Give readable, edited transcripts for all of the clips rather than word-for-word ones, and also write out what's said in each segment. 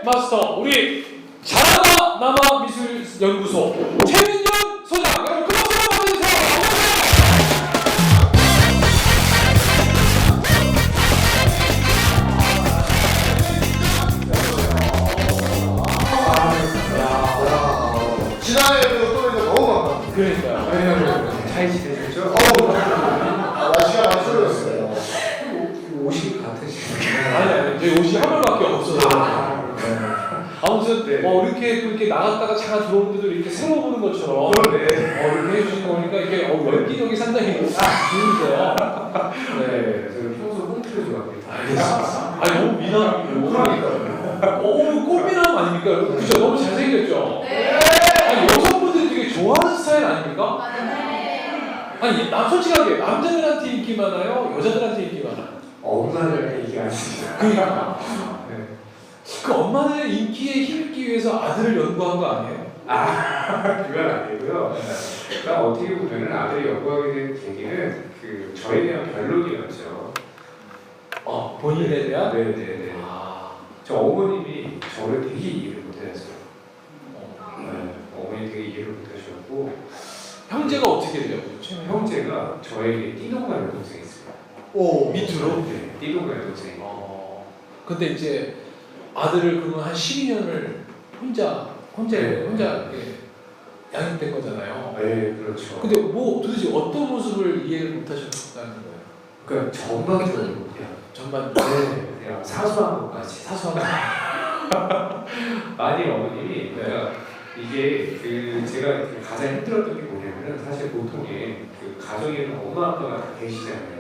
마스터 우리 자라나 남아 미술 연구소 최민현 소장 여러분 큰 박수로 맞아주세요. 지난해에도 또 이제 너무 많다. 그러니까요. 잘 지내셨죠? 날씨가 많이 추워졌어요. 옷이 같으시죠? 아니 저희 옷이 한 벌밖에 없어서. 아무튼 네. 이렇게 또 이렇게 나갔다가 차가 들어오는데도 이렇게 새로 보는 것처럼 그러네. 이렇게 해주시는 거니까 이게 열기력이 상당히 좋은데요. 네, 저는 평소 홈트를 좋아합니다. 알겠습니다. 아니 너무 미남이고 그러니까요. 꽃미남 아닙니까? 그죠? 너무 잘생겼죠? 네. 아니 여성분들이 되게 좋아하는 스타일 아닙니까? 아니 솔직하게 남자들한테 인기 많아요? 여자들한테 인기 많아요? 엄마들 얘기 아닙니다. 그러니까 네. 그 엄마들의 인기에 힘입기 위해서 아들을 연구한 거 아니에요? 그건 아니고요. 그러니까 어떻게 보면은 아들이 연구하게 된 계기는 저에 대한 변론이었죠. 본인에 대한? 네네네. 저 어머님이 저를 되게 이해를 못하셨어요. 네, 어머니 되게 이해를 못하셨고 형제가 어떻게 돼요? 형제가 저에게 띠동갑 여동생이 있어요. 오. 밑으로? 네, 띠동갑 여동생이. 근데 이제 아들을 그러면 한 12년을 혼자 네. 이렇게 양육된 거잖아요. 네, 그렇죠. 근데 뭐 도대체 어떤 모습을 이해를 못 하셨다는 거예요? 그러니까 전반적으로 그냥 전반 그냥 사소한 것까지. 사소한 아니 어머님이 그러니까 이게 제가 가장 힘들었던 게 뭐냐면은 사실 보통의 가정에는 엄마 아빠가 다 계시잖아요.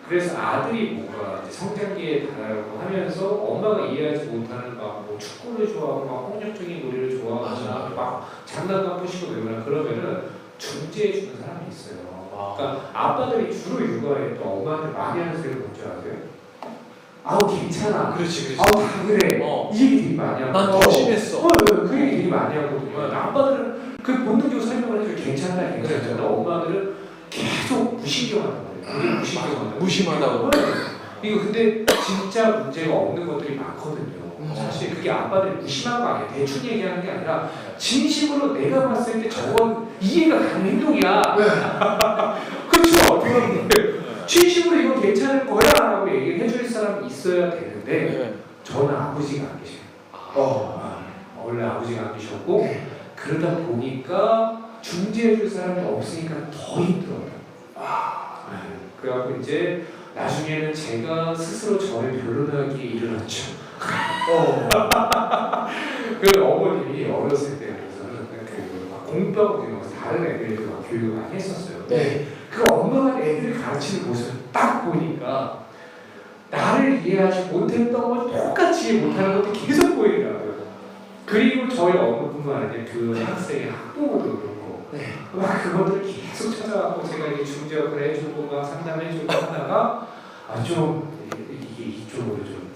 그래서 아들이 뭔가 이제 성장기에 달하고 하면서 엄마가 이해하지 못하는 뭐 축구를 좋아하고 막 폭력적인 놀이를 좋아하고 맞아. 막 장난감 부시고 놀거나 그러면은 중재해 주는 사람이 있어요. 그러니까 아빠들이 주로 육아에 또 엄마한테 많이 하는 소리를 뭔지 아세요? 아우 괜찮아. 그렇지. 아우 다 그래. 이 얘기 되게 많이 하고. 난 더 심했어. 그 얘기 되게 많이 하거든요. 아빠들은 그 본능적으로 설명을 해줘. 괜찮다. 그렇죠. 엄마들은 계속 무신경하단 말이에요. 되게 무신경하다. 무심하다고. 이거 근데 진짜 문제가 없는 것들이 많거든요. 사실 그게 아빠들이 무심한 거 아니에요. 대충 얘기하는 게 아니라 진심으로 내가 봤을 때 저건 이해가 가는 행동이야. 그렇죠. 진심으로 이건 괜찮을 거야 라고 얘기를 해줄 사람이 있어야 되는데 저는 아버지가 안 계셔요. 원래 아버지가 안 계셨고 그러다 보니까 중재해줄 사람이 없으니까 더 힘들어요. 그래갖고 이제 나중에는 제가 스스로 저를 변론하기에 이르렀죠. 그 어머님이 어렸을 때부터는 공부하고 이러면서 다른 애들도 막 교육을 많이 했었어요. 네. 그 엄마가 애들을 가르치는 모습을 딱 보니까 나를 이해하지 못했던 걸 똑같이 이해 못하는 것도 계속 보이더라고요. 그리고 저희 엄마뿐만 아니라 그 학생의 학부모도 그렇고 막 그것들을 계속 찾아가고 제가 이제 중재 역할을 해주고 막 상담해주고 하다가 좀 이게 이쪽으로 좀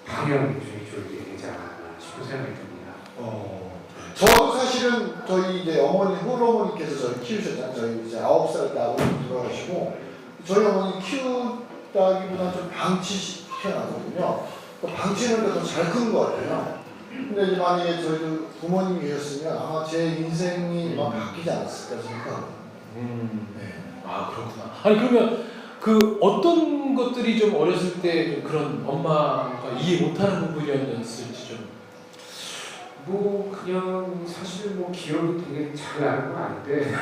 방향이 좀 이쪽으로 되지 않았나 싶은 생각이 듭니다. 저도 사실은 저희 이제 어머니 홀어머니께서 저를 키우셨잖아요. 저희 이제 9살 때 아버님 돌아가시고 저희 어머니 키우다기보다는 좀 방치시켜놨거든요. 방치는 더 잘 큰 것 같아요. 근데 이제 만약에 저희도 부모님이 계셨으면 아마 제 인생이 막 바뀌지 않았을까 생각하거든요. 그렇구나. 아니 그러면 그 어떤 것들이 좀 어렸을 때 좀 그런 엄마가 이해 못하는 부분이었을지 좀. 그냥 사실 기억이 되게 잘 나는 건 아닌데.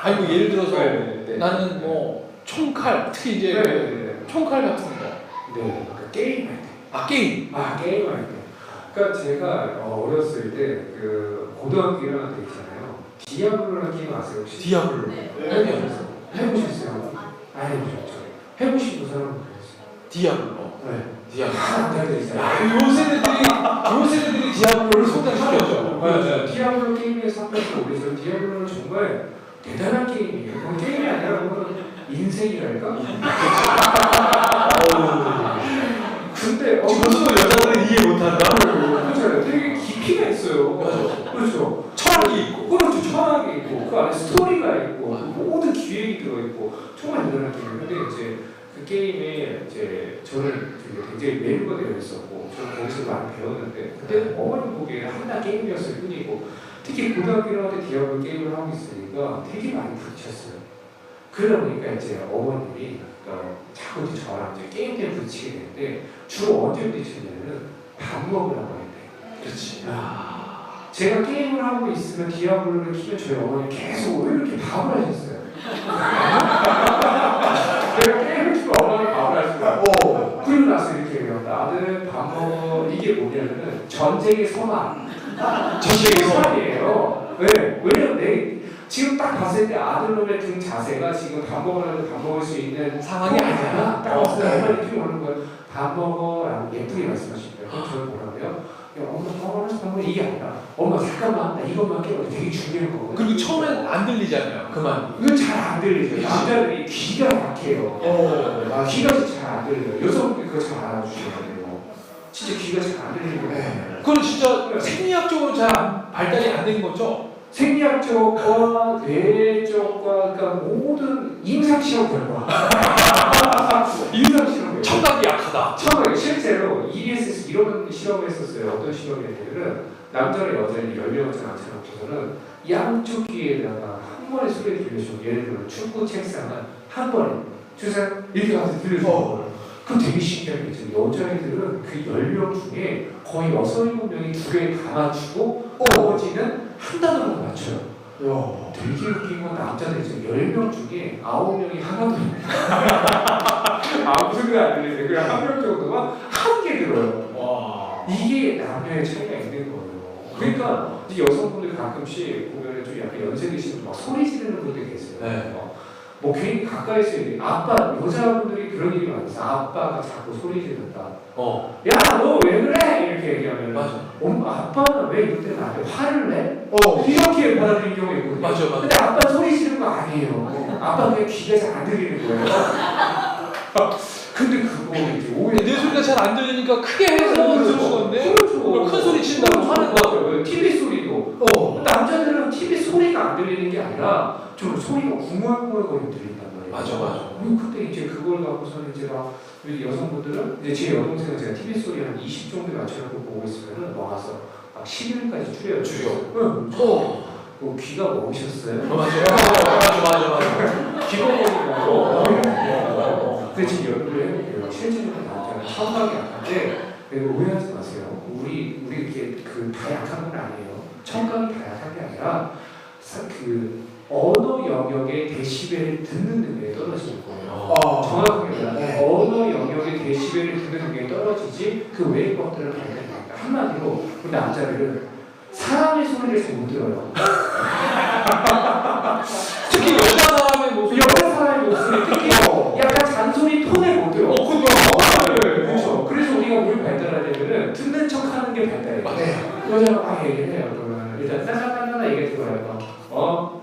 아니 뭐 예를 들어서 네. 나는 총칼 특히 이제 총칼 같은 거. 그러니까 게임할 때. 게임. 게임할 때. 그러니까 제가 어렸을 때 고등학교 1학년 때 있잖아요. 디아블로라는 게임 아세요 혹시? 디아블로. 해보셨어요? 안 해보셨죠? 해보신 분 사람은 그랬어요. 디아블로. 디아블로. 남자들 있어요. 요 세대들이 디아블로를 성장시켰죠. 맞아요. 디아블로 게임에서 한 번씩 오래서 디아블로는 정말 대단한 게임이에요. 그건 게임이 아니라 그건 인생이랄까? 근데 지금도 여자들은 이해 못한다. 그렇죠. 되게 깊이가 있어요. 그렇죠. 철학이 있고. 그렇죠. 철학이 있고 그 안에 스토리가 있고 모든 기획이 들어 있고 정말 대단한 게임이에요. 근데 이제 그 게임에 이제 저는 굉장히 매료가 되어 있었고 저는 거기서 많이 배웠는데 그때 어머니 보기에는 한낱 게임이었을 뿐이고 특히 고등학교 1학년 때 디아블로 게임을 하고 있으니까 되게 많이 부딪혔어요. 그러다 보니까 이제 어머님이 자꾸 이제 저랑 이제 게임 때문에 부딪히게 되는데 주로 언제 부딪혔냐면은 밥 먹으라고 했대. 그렇지. 제가 게임을 하고 있으면 디아블로를 키면 저희 어머니 계속 왜 이렇게 밥을 하셨어요? 제가 게임을 키면 어머니 밥을 하시더라고. 그리고 나서 이렇게 얘기해요. 아들 밥 먹어. 이게 뭐냐면은 전쟁의 소망. 전쟁의 소망이에요. 네. 왜냐면 지금 딱 봤을 때 아들놈의 등 자세가 지금 밥 먹으려고 밥 먹을 수 있는 상황이 아니야. 딱 봤을 때 엄마 이렇게 오는 거예요. 밥 먹어. 라고 예쁘게 말씀하시는 거예요. 그럼 저는 뭐라고요? 야, 엄마 밥을 이게 아니라 엄마 잠깐만 나 이것만 깨워 되게 중요한 거거든요. 그리고 처음엔 안 들리잖아요. 그만. 이거 잘 안 들리죠. 남자들이 귀가 약해요. 귀가 잘 안 들려요. 여성분들 그거 잘 알아주셔야 돼요. 진짜 귀가 잘 안 들리는 거예요. 그건 진짜 생리학적으로 잘 발달이 안 된 거죠? 생리학적과 뇌적과 그러니까 모든 임상시험 결과 임상시험 결과 청각이 약하다. 처음에 실제로 EBS에서 이런 실험을 했었어요. 어떤 실험이냐면은 남자랑 여자의 연령을 맞춰놓고서는 양쪽 귀에다가 한 번에 소리를 들려주고 예를 들면 축구 책상은 한 번에 주세요 이렇게 가서 들려주고 그럼 되게 신기한 게 있어요. 여자애들은 그 10명 중에 거의 6, 7명이 두 개 다 맞추고 나머지는 한 단어만 맞춰요. 되게 웃긴 건 남자들 지금 10명 중에 9명이 하나도 아무 소리가 안 들리는데 그냥 한 명 정도만 한 개 들어요. 와. 이게 남녀의 차이가 있는 거예요. 그러니까 이제 여성분들 가끔씩 보면 좀 약간 연세 드시는 분 막 소리 지르는 분들 계세요. 네. 뭐 괜히 가까이서 아빠 여자분들이 그런 얘기 많이 있어. 아빠가 자꾸 소리 지른다. 야 너 왜 그래? 이렇게 얘기하면 맞아. 아빠는 왜 이때 나한테 화를 내? 이렇게 받아들이는 경우가 있거든요. 맞아. 근데 아빠 소리 지르는 거 아니에요. 아빠 그냥 귀가 잘 안 들리는 거예요. 근데 그거 이제 오해. 내 소리가 잘 안 들리니까 크게 해서 들을 수 없네. 그렇죠. 큰 소리 친다고 하는 거. TV 소리도. 남자들은 TV 소리가 안 들리는 게 아니라 좀 소리가 웅얼웅얼거리고 들린단 말이에요. 맞아. 그때 이제 그걸 갖고서는 이제 막 우리 여성분들은 이제 제 여동생은 제가 TV 소리 한 20 정도 맞춰놓고 보고 있으면은 와서 막 11까지 줄여요. 응. 귀가 먹으셨어요? 맞아. 귀가 먹으면 근데 지금 연구를 해볼게요. 실제로 남자는 청각이 약한데 오해하지 마세요. 우리 이렇게 다 약한 건 아니에요. 청각이 다 약한 게 아니라 그 언어 영역의 데시벨을 듣는 능력이 떨어지는 거예요. 정확하게 말하면 언어 영역의 데시벨을 듣는 능력이 떨어지지 그 외의 것들을 발견합니다. 한마디로 우리 남자들은 사람의 소리를 잘 못 들어요. 특히 여자 사람의 목소리. 여자 사람의 목소리 특히 약간 잔소리 톤을 못 들어. 그렇죠. 그래서 우리가 뭘 발달하려면은 듣는 척하는 게 발달해요. 여자가 막 얘기를 해요. 그러면 일단 따다다다 얘기 들어요.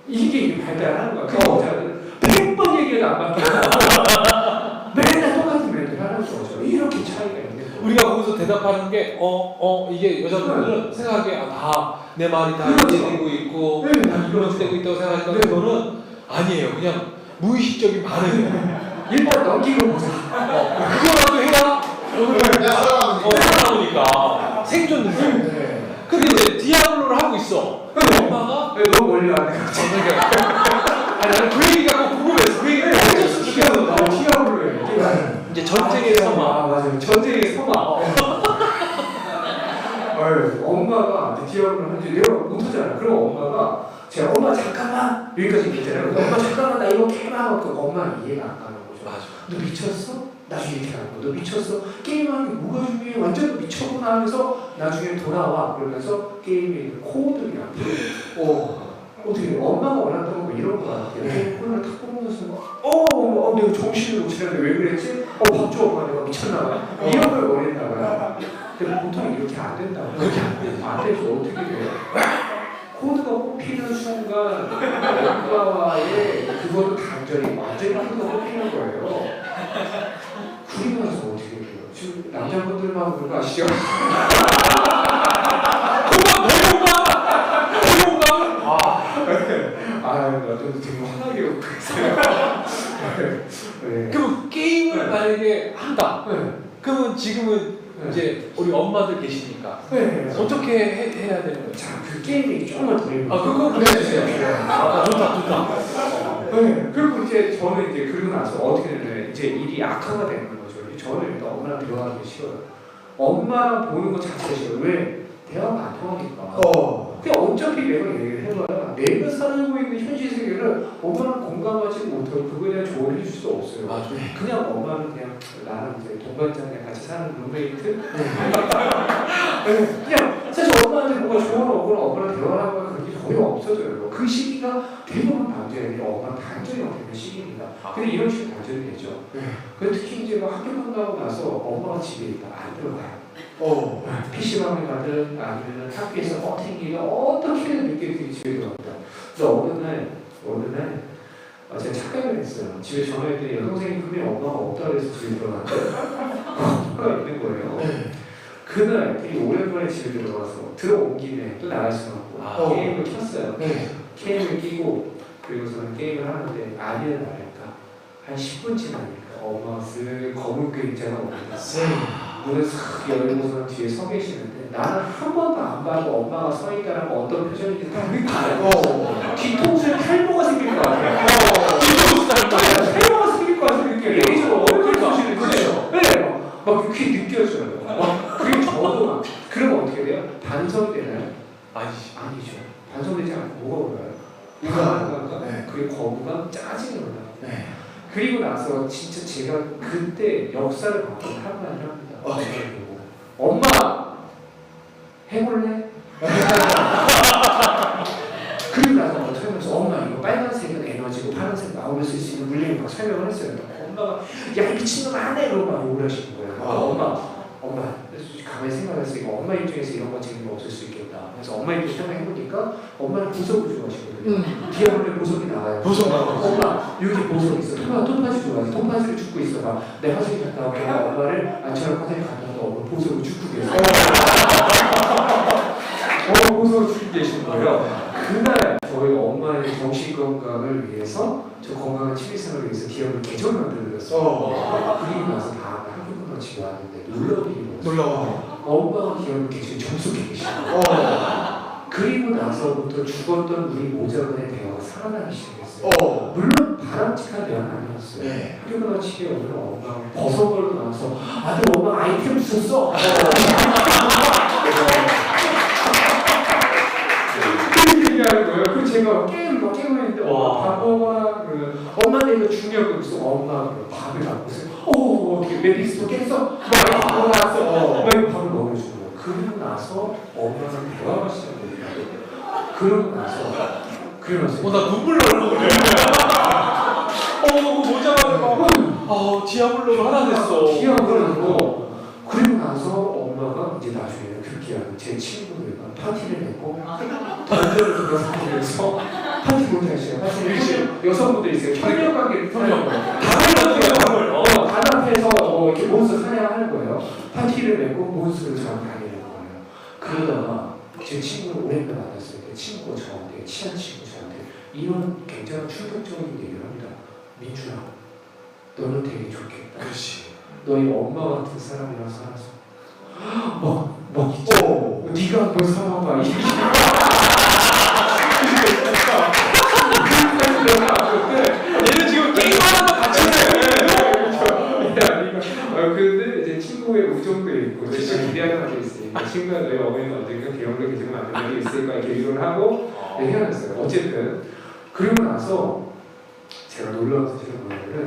이게 발달하는 거야. 그 여자는 100번 얘기해도 안 바뀌어. 맨날 똑같은 멘트를 하는 거죠. 이렇게 차이가 있는 거예요. 우리가 거기서 대답하는 게 이게 여자분들은 생각하기에 다 내 말이 다 이해되고 있고 이루어지고 있다고 생각하니까 그거는 아니에요. 그냥 무의식적인 반응이에요. 1번 넘기고 보자. 그거라도 해야 살아남으니까 생존 능력. 근데 이제 디아블로를 하고 있어. 엄마가 너무 멀리 왔네. 나는 그 얘기가 꼭 궁금했어. 그 얘기를 해줬으면 좋겠어. 디아블로예요. 이제 전쟁의 성화. 맞아요. 전쟁의 성화. 엄마가 디아블로 하는지 내가 못하잖아. 그럼 엄마가 제가 엄마 잠깐만 여기까지 얘기했잖아요. 엄마 잠깐만 나 이거 게임하고 엄마 이해가 안 가는 거죠. 맞아. 너 미쳤어? 나중에 이렇게 하는 거. 너 미쳤어? 게임하는 게 뭐가 중요해? 완전 미쳤구나 하면서 나중에 돌아와. 그러면서 게임에 있는 코드를 안 들어. 어떻게 엄마가 원한다는 거 이런 거 같아요. 코드를 탁 뽑으면서 내가 정신을 못 차렸는데 왜 그랬지? 밥 줘. 엄마 내가 미쳤나 봐. 이런 걸 원했나 봐요. 근데 보통 이렇게 안 된다고. 그렇게 안 돼. 안 돼서 어떻게 돼요? 코드가 뽑히는 순간 엄마와의 그거는 간절히 완전히 코드가 뽑히는 거예요. 그리고 나서 어떻게 돼요? 지금 남자분들만 그런 거 아시죠? 나도 되게 화나게 웃고 있어요. 그럼 게임을 만약에 한다. 그러면 지금은 이제 우리 엄마들 계시니까 네. 어떻게 해야 되는 거예요? 자, 그 게임 얘기 조금만 더 해볼게요. 아 그거 보내주세요. 좋다. 네. 그리고 이제 저는 이제 그러고 나서 어떻게 되냐면 이제 일이 악화가 되는 거죠. 저는 일단 엄마랑 대화하기 싫어요. 엄마랑 보는 것 자체가 싫어요. 왜? 대화가 안 통하니까. 그냥 어차피 내가 얘기를 해봐야 내가 살고 있는 현실 세계를 엄마랑 공감하지 못하고 그거에 대한 조언을 해줄 수가 없어요. 맞아. 그냥 엄마는 그냥 나랑 이제 동반자랑 같이 사는 룸메이트? 그냥 사실 엄마한테 뭔가 조언을 얻거나 엄마랑 대화를 하거나 그런 게 전혀 없어져요. 그 시기가 대부분 반전이 엄마랑 반전이 없는 시기입니다. 근데 이런 식으로 반전이 되죠. 그 특히 이제 막 학교 끝나고 나서 엄마가 집에 있다 안 들어가요. PC방에 가든 아니면 학교에서 땡기가 어떻게든 늦게 집에 들어갑니다. 그래서 어느 날 제가 착각을 했어요. 집에 전화했더니 여동생이 분명히 엄마가 없다고 해서 집에 들어갔는데 엄마가 있는 거예요. 그날 되게 오랜만에 집에 들어가서 들어온 김에 또 나갈 수가 없고 게임을 켰어요. 게임을 끼고 그리고서는 게임을 하는데 아니는 말일까 한 10분 지나니까 엄마가 쓱 검은 그림자가 오면서 문을 싹 열고서 뒤에 서 계시는데 나는 한 번도 안 봐도 엄마가 서 있다는 거 어떤 표정인지 다 느껴요. 뒤통수에 탈모가 생길 것 같아요. 탈모가 생길 것 같은 느낌이에요. 레이저로 얼굴 쏘시는 거죠. 네, 막 그게 느껴져요. 그리고 저도 막 그러면 어떻게 돼요? 반성이 되나요? 아니죠. 반성되지 않고 뭐가 올라요? 불안감과 그리고 거부감, 짜증이 올라요. 그리고 나서 진짜 제가 그때 역사를 바꾼 한마디를 합니다. 엄마 해볼래? 그리고 나서 어떻게 하면서 엄마 이거 빨간색은 에너지고 파란색 마음을 쓸 수 있는 물리를 막 설명을 했어요. 엄마가 야 미친놈 안 해! 이러고 막 욕을 하시는 거예요. 엄마 가만히 생각해서 이거 엄마 입장에서 이런 건 재미가 없을 수 있겠다. 그래서 엄마 입장에서 생각해보니까 엄마는 보석을 좋아하시거든요. 디아블로의 보석이 나와요. 엄마 여기 보석 있어. 토파즈 좋아하지. 토파즈를 줍고 있어봐. 내가 화장실 갔다 오면 엄마를 안처럼 화장실 갔다 와서 엄마 보석을 줍고 계세요. 보석을 줍고 계신 거예요. 그날 저희 엄마의 정신 건강을 위해서 저 건강한 취미생활을 위해서 디아블로 계정을 만들어드렸어요. 그리고 나서 다음날 학교 끝나고 집에 왔는데 놀라워. 엄마가 기억을 계속 접속해 계시고 그리고 나서부터 죽었던 우리 모자관의 대화가 살아나기 시작했어요. 물론 바람직한 대화는 아니었어요. 학교가 집에 오면 엄마가 버섯걸로 나와서 아들 엄마 아이템 주셨어. 그렇게 얘기하는 거예요. 그리고 제가 게임 막 깨고 있는데 밥 먹어라. 엄마는 이거 중요한 거 있어. 엄마가 밥을 갖고 있어요. 어떻게 매직스도 깼어? 막 나왔어. 막 밥을 먹여주는 거예요. 그러고 나서 엄마랑 대화가 시작돼요. 그러고 나서 나 눈물 나려고 그래. 모자가 디아블로로 하나 됐어. 디아블로로. 그리고 나서 엄마가 이제 나중에 그렇게 하는 제 친구들과 파티를 했고 던전을 들어서 파티 못 하시죠. 사실 여성분들 있어요. 협력관계를 단합해서 이렇게 몬스터 사냥하는 거예요. 파티를 맺고 몬스터를 저한테 다니는 거예요. 그러다가 제 친구를 오랜만에 만났어요. 그 친구가 저한테 친한 친구 저한테 이런 굉장히 충격적인 얘기를 합니다. 민준아, 너는 되게 좋겠다. 그렇지. 너희 엄마 같은 사람이랑 살아서 네가 한번 살아봐. 얘는 지금 게임하는 거 같이 근데 이제 친구의 우정도 있고 진짜 기대하는 게 있으니까 친구가 너희 어머니는 언젠가 개원도 계속 만든 게 있을까 이렇게 의존을 하고 헤어졌어요. 어쨌든 그리고 나서 제가 놀라운 사실은 뭐냐면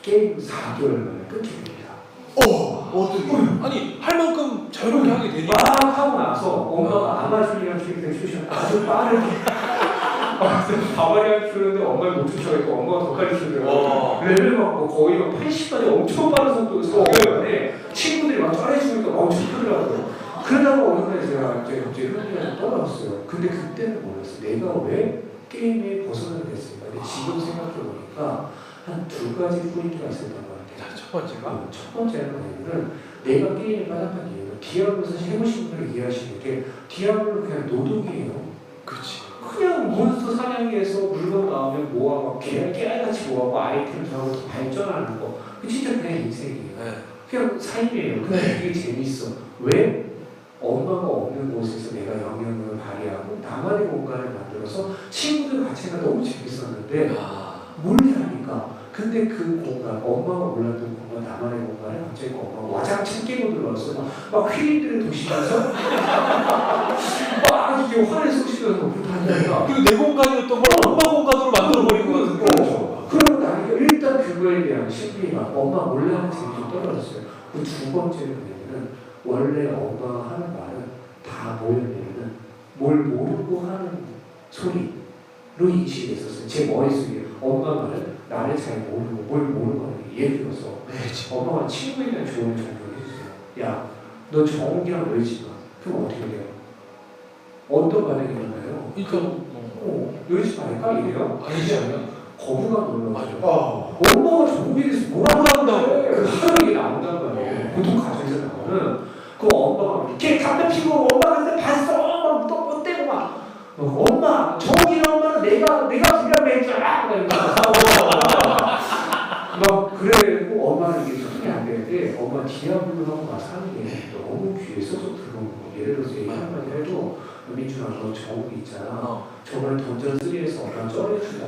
게임 4개월 만에 끊게 됩니다. 어떻게? 아니 할 만큼 자유롭게 하게 되니 막 하고 나서 엄마가 아마존이랑 캐릭터를 키우셨는데 아주 빠르게 바바리안 키우는데 엄마를 못 쫓아가고 엄마가 더 빨리 키우더라고요. 레벨 막 거의 막 80까지 엄청 빠른 속도로 4개월만에 친구들이 막 잘해주니까 엄청 크더라고요. 그러다가 어느 날 제가 갑자기 흐름이랑 떠나왔어요. 근데 그때는 몰랐어요. 내가 왜 게임에 벗어나게 됐을까? 근데 지금 생각해보니까 한 2가지 포인트가 있었던 것 같아요. 첫 번째가 첫 번째는 뭐냐면 내가 게임에 빠졌던 이유는 디아블로 사실 해보신 분들 이해하시는 게 디아블로 그냥 노동이에요. 그렇지. 그냥 몬스터 사냥해서 물건 나오면 모아고 깨알같이 모아고 아이템 사고 발전하는 거. 그 진짜 그냥 인생이에요. 그냥 삶이에요. 근데 네. 그게 재밌어. 왜? 엄마가 없는 곳에서 내가 영향력을 발휘하고 나만의 공간을 만들어서 친구들 같이가 너무 재밌었는데 몰라니까. 근데 그 공간, 엄마가 몰랐던 공간, 나만의 공간에 갑자기 엄마가 와장창 끼고 들어와서 막 휘린들을 도시면서 막 이게 화를 쏘시면서 불타니까. 그리고 내 공간이었던 걸 엄마 공간으로 만들어버린 것 같은 거죠. 그러고 나니까 일단 그거에 대한 신비가 엄마 몰라는 재미가 떨어졌어요. 그 두 번째는 뭐냐면 원래 엄마가 하는 말은 다 뭐였냐면 뭘 모르고 하는 소리로 인식했었어요. 제 머릿속에 엄마 말은 나를 잘 모르고 뭘 모르고 하는 게 예를 들어서 엄마가 친구에 대한 조언을 종종 해주세요. 야, 너 정욱이랑 놀지 마. 그럼 어떻게 돼요? 어떤 반응이 일어나요? 일단 놀지 말까 이래요? 아니잖아요. 거부감 올라가죠. 어. 엄마가 정국에 대해서 뭐라고 한다고. 하는 게 나온단 말이에요. 보통 가정에서 나오는 그 엄마가 걔 담배 피고 엄마가 그때 봤어 막또 떼고 막 엄마 정국이랑 엄마는 내가 불량 낸줄 알아 막 그래고 엄마는 이게 소통이 안 되는데 엄마 디아블로하고 와서 하는 게 너무 귀에 쏙쏙 들어오는 거. 예를 들어서 얘기 한마디 해도 민준아 너 정국이 있잖아 저번에 던전 3에서 엄마 쩔어주다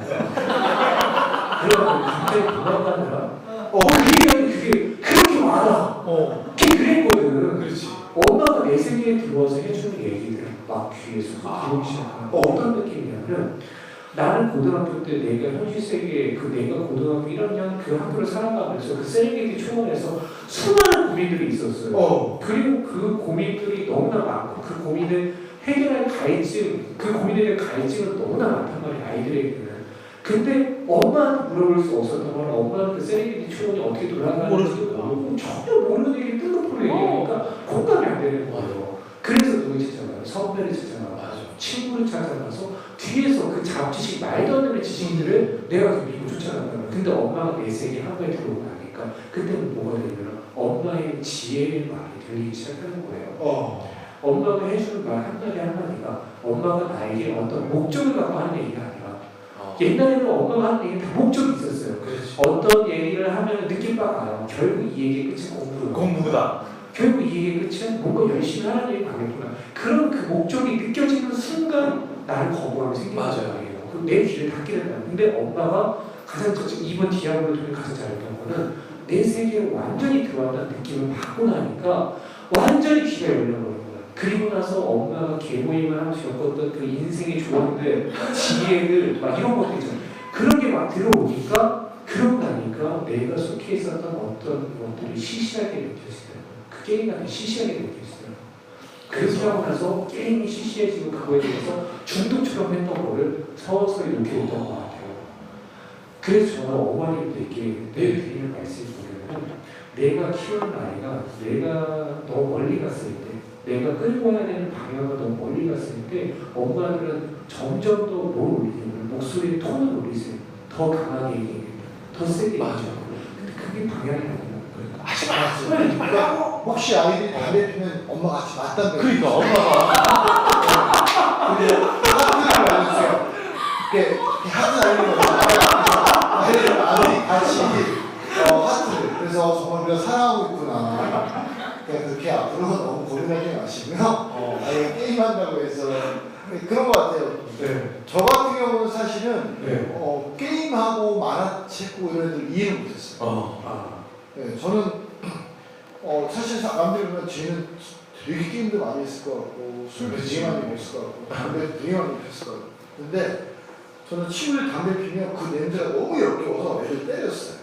그러면 갑자기 도망가느라 그게 그렇게 많아. 그게 그랬거든. 그렇지. 엄마가 내 세계에 들어와서 해주는 얘기들 막 귀에 쏙 들어오기 시작하는 어떤 느낌이냐면 나는 고등학교 때 내가 현실 세계에 내가 고등학교 1학년 그 학교를 살아가면서 그 세계에 초월해서 수많은 고민들이 있었어요. 그리고 그 고민들이 너무나 많고 그 고민을 해결할 갈증, 그 고민에 대한 갈증은 너무나 많단 말이에요, 아이들에게는. 근데 엄마한테 물어볼 수 없었던 건 엄마는 그 세레비티 초원이 어떻게 돌아가는지 모르고 전혀 모르는 얘기 뜬금포로 얘기하니까 공감이 안 되는 거예요. 그래서 누구 찾아가요? 선배를 찾아가요. 친구를 찾아가서 뒤에서 그 잡지식 말도 안 되는 지식들을 내가 믿고 쫓아간다는 거예요. 근데 엄마가 내 세계에 한 번에 들어오고 나니까 그때는 뭐가 되냐면 엄마의 지혜의 말이 들리기 시작하는 거예요. 엄마가 해주는 말 한마디 한마디가 엄마가 나에게 어떤 목적을 갖고 하는 얘기가 아니라 옛날에는 엄마가 하는 얘기는 다 목적이 있었어요. 그렇지. 어떤 얘기를 하면 느낌 바가요. 결국 이 얘기의 끝은 공부다. 결국 이 얘기의 끝은 뭔가 열심히 하는 얘기 가겠구나. 그런 그 목적이 느껴지는 순간 나를 거부감이 생기는 거예요. 내 귀를 닫게 된다. 근데 엄마가 가장 이번 디아블로 통해 가장 잘했던 거는 내 세계로 완전히 들어왔다는 느낌을 받고 나니까 완전히 귀가 열려버린 거예요. 그리고 나서 엄마가 개모임을 하면서 겪었던 그 인생의 조언들, 지혜들, 막 이런 것들 있잖아요. 그런 게 막 들어오니까, 그러고 나니까 내가 속해 있었던 어떤 것들이 시시하게 느껴지더라고요. 그 게임이 아주 시시하게 느껴지더라고요. 그렇게 하고 나서 게임이 시시해지고 그거에 대해서 중독처럼 했던 거를 서서히 놓게 됐던 것 같아요. 그래서 저는 어머님들께 늘 드리는 말씀이 뭐냐면 내가 키우는 아이가 내가 너무 멀리 갔을 때 내가 끌고 가야 되는 방향을 너무 멀리 갔을 때 엄마들은 점점 더 뭘 올리냐면 목소리의 톤을 올리세요. 더 강하게 얘기해요. 더 세게 맞아. 근데 그게 방향이 아니라 하지 마. 그러니까 혹시 아이들이 담배 피면 엄마가 같이 맞담배. 그러니까 엄마가 그리고 하트를 알려주세요. 이렇게 하트 알려주세요. 아이들이 같이 하트를. 그래서 정말 우리가 사랑하고 있구나. 그렇게 앞으로 너무 고민하지 마시고요. 아이가 게임한다고 해서 그런 것 같아요. 네. 저 같은 경우는 사실은 네. 게임하고 만화책 보고 이런 애들 이해를 못했어요. 네, 저는 사실 남들이 보면 쟤는 되게 게임도 많이 했을 것 같고 술도 되게 많이 먹었을 것 같고 담배 되게 많이 피웠을 것 같고 근데 저는 친구들 담배 피면 그 냄새가 너무 역겨워서 애들 때렸어요.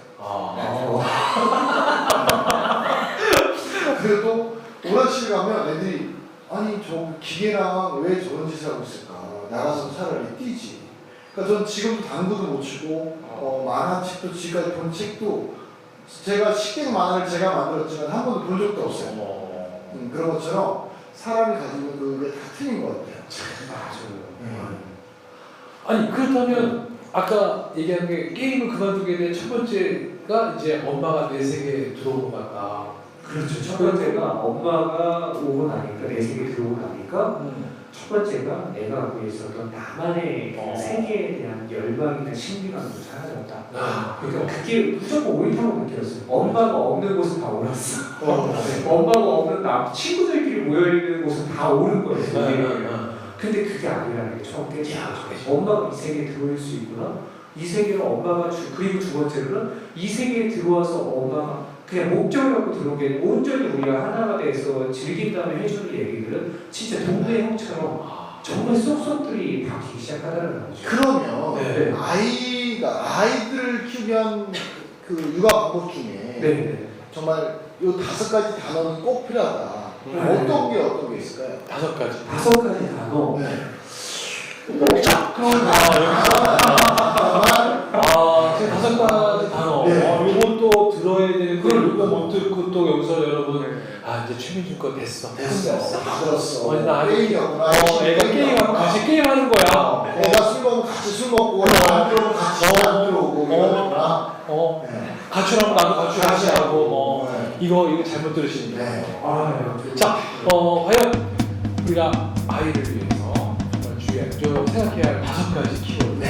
그래도 오락실 가면 애들이 아니 저 기계랑 왜 저런 짓을 하고 있을까 나가서 차라리 뛰지. 그러니까 전 지금도 당구도 못 치고 만화책도 지금까지 본 책도 제가 식객 만화를 제가 만들었지만 한 번도 본 적도 없어요. 그런 것처럼 사람이 가지고 그게 다 틀린 것 같아요. 아니 그렇다면 아까 얘기한 게 게임을 그만두게 된 첫 번째가 이제 엄마가 내 세계에 들어온 것 같다. 그렇죠. 첫 번째가 엄마가 오고 나니까 내 세계에 들어오고 나니까 첫 번째가 내가 갖고 있었던 나만의 그 세계에 대한 열망이나 신비감도 사라졌다. 그러니까 그게 무조건 옳다고 느꼈어요. 엄마가 없는 곳은 다 옳았어. 엄마가 없는 친구들끼리 모여있는 곳은 다 옳은 거예요. 근데 그게 아니라는 게 처음 깨진 거죠. 엄마가 이 세계에 들어올 수 있구나. 이 세계를 엄마가 그리고 두 번째로는 이 세계에 들어와서 엄마가 그냥 목적을 갖고 들어온 게 온전히 우리가 하나가 돼서 즐긴 다음에 해주는 얘기들은 진짜 동네 형처럼 정말 쏙쏙들이 바뀌기 시작하다는 거죠. 그러면 네. 아이들을 키우기 위한 그 육아 방법 중에 네. 정말 이 5가지 단어는 꼭 필요하다. 어떤 게 있을까요? 5가지. 5가지 단어. 네. 지금 5가지 단어. 네. 요것도 들어야 되는데 이거 못 듣고 또 여기서 여러분 이제 최민준 거 됐어. 다 들었어. 나 아직 게임이었구나. 애가 게임하고 같이 게임하는 거야. 애가 술 먹으면 같이 술 먹고 안 들어오면 같이 안 들어오고 이러구나. 가출하면 나도 가출하고 네. 이거 잘못 들으시는 거예요. 네. 자, 과연 우리가 아이를 위해서 정말 중요한 생각해야 할 5가지 키워드.